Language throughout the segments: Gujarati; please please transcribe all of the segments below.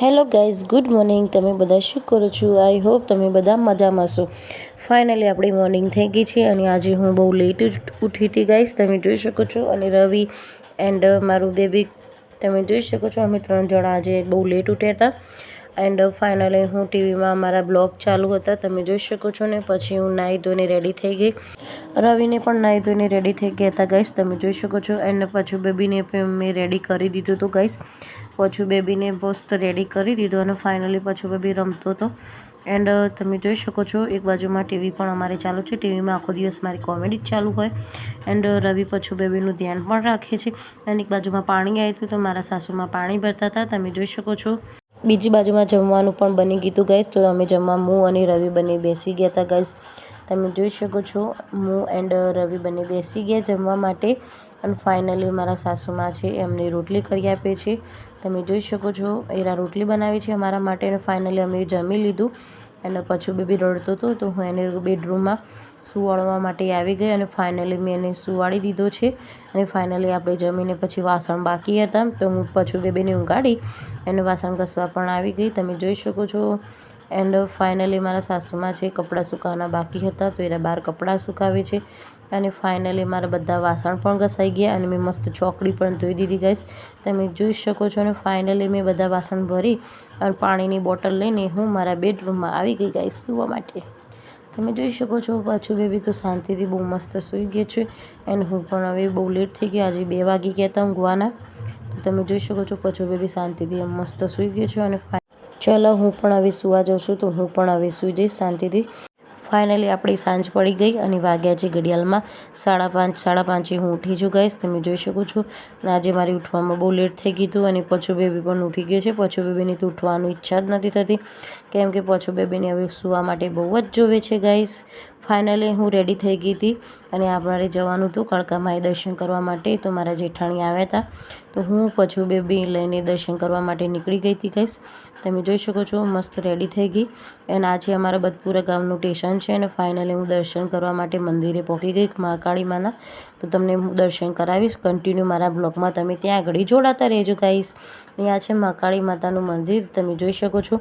Hello guys, good morning. તમે બધા શું કરો છો? આઈ હોપ તમે બધા મજામાં હશો. ફાઇનલી આપણી મોર્નિંગ થઈ ગઈ છે અને આજે હું બહુ લેટ ઉઠી હતી ગાઈઝ, તમે જોઈ શકો છો. અને રવિ એન્ડ મારું બેબી તમે જોઈ શકો છો, અમે 3 જણા આજે બહુ લેટ ઉઠ્યા હતા. એન્ડ ફાઇનલી હું ટીવીમાં મારા બ્લોગ ચાલુ હતા, તમે જોઈ શકો છો. ને પછી હું નાહી ધોઈને રેડી થઈ ગઈ. રવિને પણ નાહી ધોઈને રેડી થઈ ગયા હતા ગાઈઝ, તમે જોઈ શકો છો. એન્ડ પછી બેબીને પણ મેં રેડી કરી દીધું હતું ગાઈઝ. પછી બેબીને મસ્ત રેડી કરી દીધો અને ફાઇનલી પછી બેબી રમતો હતો. એન્ડ તમે જોઈ શકો છો, એક બાજુમાં ટીવી પણ અમારે ચાલુ છે. ટીવીમાં આખો દિવસ મારી કોમેડી જ ચાલુ હોય. એન્ડ રવિ પછી બેબીનું ધ્યાન પણ રાખે છે. અને એક બાજુમાં પાણી આવ્યું હતું તો મારા સાસુમાં પાણી ભરતા હતા, તમે જોઈ શકો છો. બીજી બાજુમાં જમવાનું પણ બની ગયું ગાઈઝ, તો અમે જમવા હું અને રવિ બંને બેસી ગયા હતા ગાઈઝ, તમે જોઈ શકો છો. હું એન્ડ રવિ બંને બેસી ગયા જમવા માટે. અને ફાઇનલી મારા સાસુમાં છે એમને રોટલી કરી આપે છે, તમે જોઈ શકો છો. એરા રોટલી બનાવી છે અમારા માટે. અને ફાઇનલી અમે જમી લીધું. અને પછી બેબી રડતો હતો તો હું એને બેડરૂમમાં સુવાડવા માટે આવી ગઈ અને ફાઇનલી મેં એને સુવાડી દીધો છે. અને ફાઇનલી આપણે જમીને પછી વાસણ બાકી હતા તો હું પછી બેબીને ઊંઘાડી એને વાસણ ઘસવા પણ આવી ગઈ, તમે જોઈ શકો છો. એન્ડ ફાઇનલી મારા સાસુમાં છે કપડાં સુકાવવાના બાકી હતા તો એના બહાર કપડાં સુકાવે છે. અને ફાઇનલી મારા બધા વાસણ પણ ઘસાઈ ગયા અને મેં મસ્ત ચોકડી પણ ધોઈ દીધી ગાઈસ, તમે જોઈ શકો છો. અને ફાઇનલી મેં બધા વાસણ ભરી અને પાણીની બોટલ લઈને હું મારા બેડરૂમમાં આવી ગઈ ગાઈસ સૂવા માટે, તમે જોઈ શકો છો. પાછું બેબી તો શાંતિથી બહુ મસ્ત સૂઈ ગઈ છે. એન્ડ હું પણ હવે બહુ લેટ થઈ ગઈ, આજે 2 વાગી ગયા હતા ઊંઘવાના, તો તમે જોઈ શકો છો. પછી બેબી શાંતિથી મસ્ત સૂઈ ગઈ છે. અને ચલો હું પણ હવે સૂવા જાઉં છું, તો હું પણ હવે સૂઈ જઈશ શાંતિથી. ફાઇનલી આપણી સાંજ પડી ગઈ અને વાગ્યા છે ઘડિયાળમાં 5:30. 5:30 હું ઉઠી છું ગાઈસ, તમે જોઈ શકો છો. અને આજે મારી ઉઠવામાં બહુ લેટ થઈ ગયું હતું. અને પછી બેબી પણ ઉઠી ગયો છે. પછી બેબીની તો ઉઠવાની ઈચ્છા જ નથી થતી, કેમ કે પછી બેબીને હવે સૂવા માટે બહુ જ જોવે છે ગાઈસ. ફાઇનલી હું રેડી થઈ ગઈ હતી અને આપણે જવાનું હતું કાળકામાએ દર્શન કરવા માટે. તો મારા જેઠાણી આવ્યા હતા તો હું પછી બેબી લઈને દર્શન કરવા માટે નીકળી ગઈ હતી ગાઈસ, તમે જોઈ શકો છો. મસ્ત રેડી થઈ ગઈ. અને આજે અમારા બદપુરા ગામનું સ્ટેશન છે. અને ફાઇનલી હું દર્શન કરવા માટે મંદિરે પહોંચી ગઈ મહાકાળી માના, તો તમને હું દર્શન કરાવીશ. કન્ટિન્યુ મારા બ્લોગમાં તમે ત્યાં આગળ જોડાતા રહેજો ગાઈસ. અહીંયા છે મહાકાળી માતાનું મંદિર, તમે જોઈ શકો છો.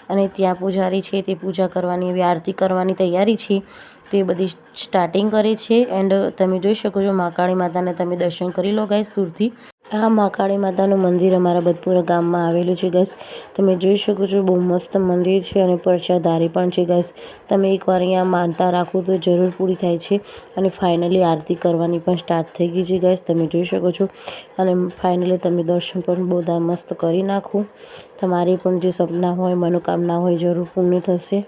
અને ત્યાં પૂજારી છે તે પૂજા કરવાની, એવી આરતી કરવાની તૈયારી છે, તો એ બધી સ્ટાર્ટિંગ કરે છે. એન્ડ તમે જોઈ શકો છો મહાકાળી માતાને તમે દર્શન કરી લો ગાઈસ દૂરથી. આ મહાકાળી માતાનું મંદિર અમારા બદપુરા ગામમાં આવેલું છે ગાઈસ, તમે જોઈ શકો છો. બહુ મસ્ત મંદિર છે અને પ્રસાદારી પણ છે ગાઈસ. તમે એકવાર અહીંયા માનતા રાખો તો જરૂર પૂરી થાય છે. અને ફાઇનલી આરતી કરવાની પણ સ્ટાર્ટ થઈ ગઈ છે ગાઈસ, તમે જોઈ શકો છો. અને ફાઇનલી તમે દર્શન પણ બધા મસ્ત કરી નાખો. તમારી પણ જે સપના હોય, મનોકામના હોય, જરૂર પૂર્ણ થશે.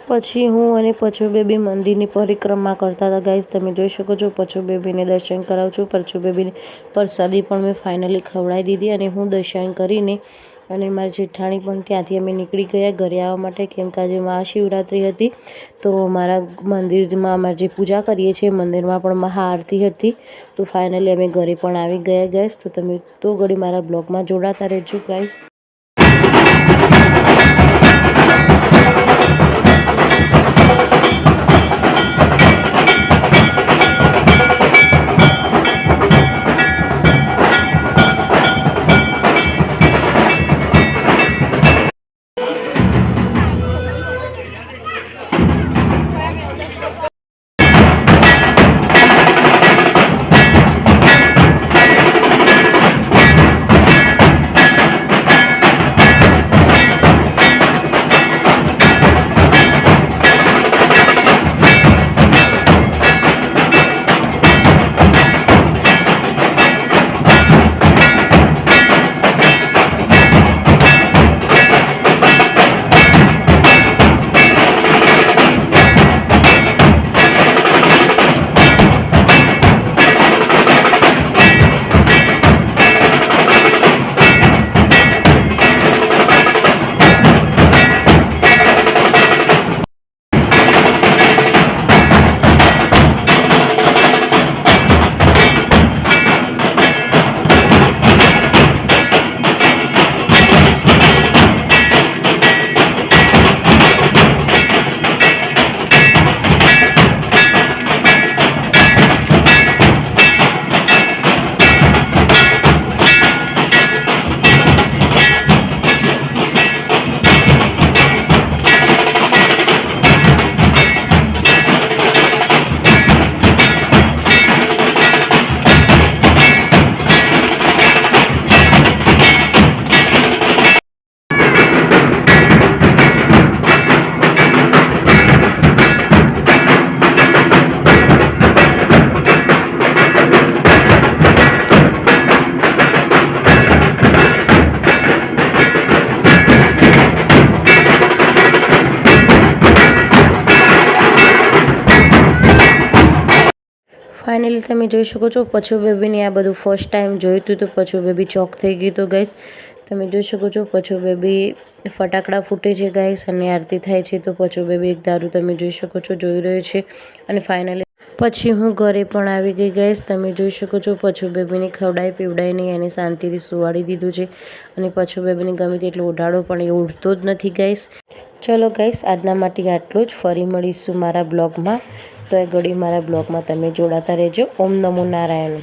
પછી હું અને પછો બેબી મંદિરની પરિક્રમા કરતા હતા ગાઈસ, તમે જોઈ શકો છો. પછો બેબીને દર્શન કરાવું છું. પછો બેબીને પ્રસાદી પણ મેં ફાઇનલી ખવડાવી દીધી. અને હું દર્શન કરીને અને મારી જેઠાણી પણ ત્યાંથી અમે નીકળી ગયા ઘરે આવવા માટે, કેમ કે આજે મહાશિવરાત્રિ હતી. તો મારા મંદિરમાં અમારે જે પૂજા કરીએ છીએ મંદિરમાં પણ મહાઆરતી હતી. તો ફાઇનલી અમે ઘરે પણ આવી ગયા ગાઈસ, તો તમે તો ઘડી મારા બ્લોગમાં જોડાતા રહેજો ગાઈસ. ફાઇનલી તમે જોઈ શકો છો પછો બેબીને આ બધું ફર્સ્ટ ટાઈમ જોયું હતું તો પછો બેબી ચોક થઈ ગઈ. તો ગાઈસ તમે જોઈ શકો છો પછો બેબી ફટાકડા ફૂટે છે ગાઈસ અને આરતી થાય છે. તો પછો બેબી એક દારૂ તમે જોઈ શકો છો જોઈ રહ્યો છે. અને ફાઇનલી પછી હું ઘરે પણ આવી ગઈ ગાઈસ. તમે જોઈ શકો છો પછો બેબીને ખવડાવી પીવડાવી નહીં એને શાંતિથી સુવાડી દીધું છે. અને પછો બેબીને ગમે તેટલો ઉઠાડો પણ એ ઉઠતો જ નથી ગાઈસ. ચલો ગાઈસ આજના માટે આટલું જ. ફરી મળીશું મારા બ્લોગમાં. તો એ ઘડી મારા બ્લોગમાં તમે જોડાતા રહેજો. ઓમ નમો નારાયણ.